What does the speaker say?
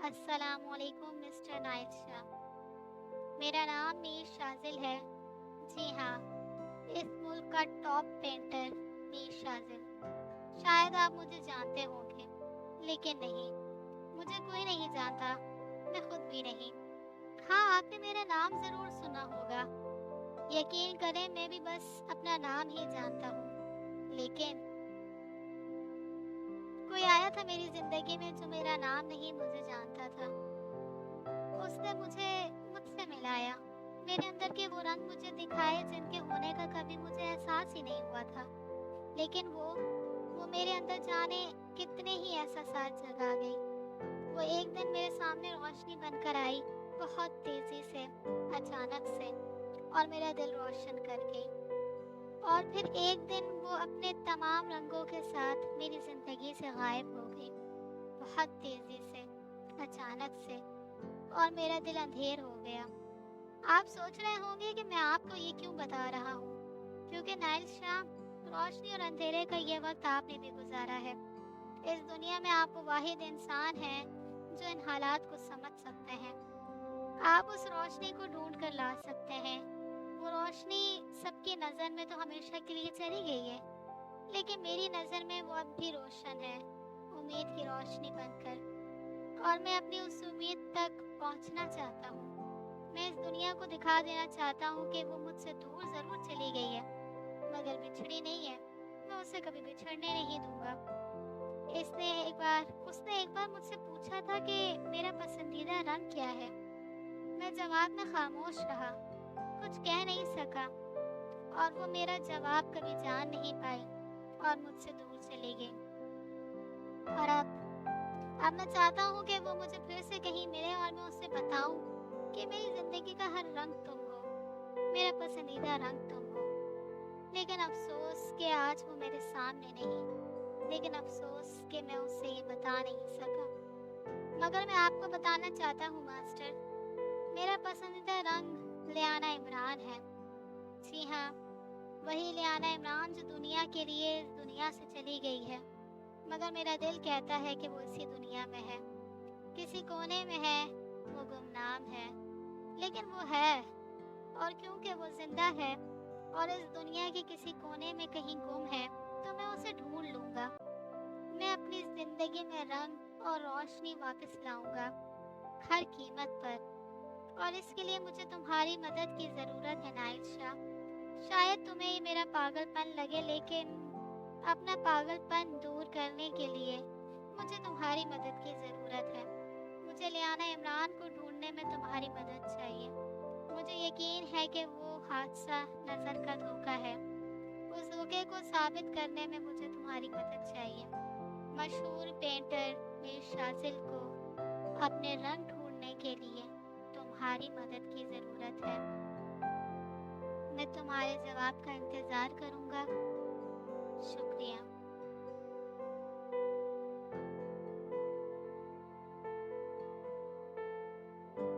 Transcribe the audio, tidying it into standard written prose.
अस्सलाम वालेकुम mister Nile Shah. मेरा नाम मीर शाजिल है। जी हाँ, इस मुल्क का टॉप पेंटर मीर शाजिल। शायद आप मुझे जानते होंगे, लेकिन नहीं, मुझे कोई नहीं जानता, मैं खुद भी नहीं। हाँ, आपने मेरा नाम ज़रूर सुना होगा। यकीन करें, मैं भी बस अपना नाम ही जानता हूँ। लेकिन कोई आया था मेरी ज़िंदगी में जो मेरा नाम नहीं मुझे जानता था। उसने मुझे मुझसे मिलाया, मेरे अंदर के वो रंग मुझे दिखाए जिनके होने का कभी मुझे एहसास ही नहीं हुआ था। लेकिन वो मेरे अंदर जाने कितने ही एहसास जगा गई। वो एक दिन मेरे सामने रोशनी बनकर आई, बहुत तेजी से, अचानक से, और मेरा दिल रोशन कर गई। और फिर एक दिन वो अपने तमाम रंगों के साथ मेरी जिंदगी से गायब हो गई, बहुत तेजी से, अचानक से, और मेरा दिल अंधेर हो गया। आप सोच रहे होंगे कि मैं आपको ये क्यों बता रहा हूँ, क्योंकि नाइल शाह, रोशनी और अंधेरे का ये वक्त आपने भी गुजारा है। इस दुनिया में आप वो वाहिद इंसान हैं जो इन हालात को समझ सकते हैं। आप उस रोशनी को ढूंढ कर ला सकते हैं। वो रोशनी सबकी नज़र में तो हमेशा के लिए चली गई है, लेकिन मेरी नज़र में वो अब भी रोशन है, उम्मीद की रोशनी बनकर। और मैं अपनी उस उम्मीद तक पहुंचना चाहता हूँ। मैं इस दुनिया को दिखा देना चाहता हूँ कि वो मुझसे दूर ज़रूर चली गई है, मगर बिछड़ी नहीं है। मैं उसे कभी बिछड़ने नहीं दूंगा। उसने एक बार मुझसे पूछा था कि मेरा पसंदीदा रंग क्या है। मैं जवाब में खामोश रहा, कुछ कह नहीं सका, और वो मेरा जवाब कभी जान नहीं पाई और मुझसे दूर चली गई। और अब मैं चाहता हूँ कि वो मुझे फिर से कहीं मिले और मैं उससे बताऊँ कि मेरी ज़िंदगी का हर रंग तुम हो, मेरा पसंदीदा रंग तुम हो। लेकिन अफसोस कि आज वो मेरे सामने नहीं, लेकिन अफसोस कि मैं उससे ये बता नहीं सका। मगर मैं आपको बताना चाहता हूँ मास्टर, मेरा पसंदीदा रंग लियाना इमरान है। जी हाँ, वही लियाना इमरान जो दुनिया के लिए इस दुनिया से चली गई है। मगर मेरा दिल कहता है कि वो इसी दुनिया में है, किसी कोने में है, वो गुमनाम है, लेकिन वो है। और क्योंकि वो जिंदा है और इस दुनिया के किसी कोने में कहीं गुम है, तो मैं उसे ढूंढ लूंगा। मैं अपनी जिंदगी में रंग और रोशनी वापस लाऊंगा, हर कीमत पर। और इसके लिए मुझे तुम्हारी मदद की ज़रूरत है नाइल शाह। शायद तुम्हें ये मेरा पागलपन लगे, लेकिन अपना पागलपन दूर करने के लिए मुझे तुम्हारी मदद की ज़रूरत है। मुझे लियाना इमरान को ढूंढने में तुम्हारी मदद चाहिए। मुझे यकीन है कि वो हादसा नज़र का धोखा है। उस धोखे को साबित करने में मुझे तुम्हारी मदद चाहिए। मशहूर पेंटर मीर शाजिल को अपने रंग ढूंढने के लिए तुम्हारी मदद की ज़रूरत है। मैं तुम्हारे जवाब का इंतज़ार करूँगा।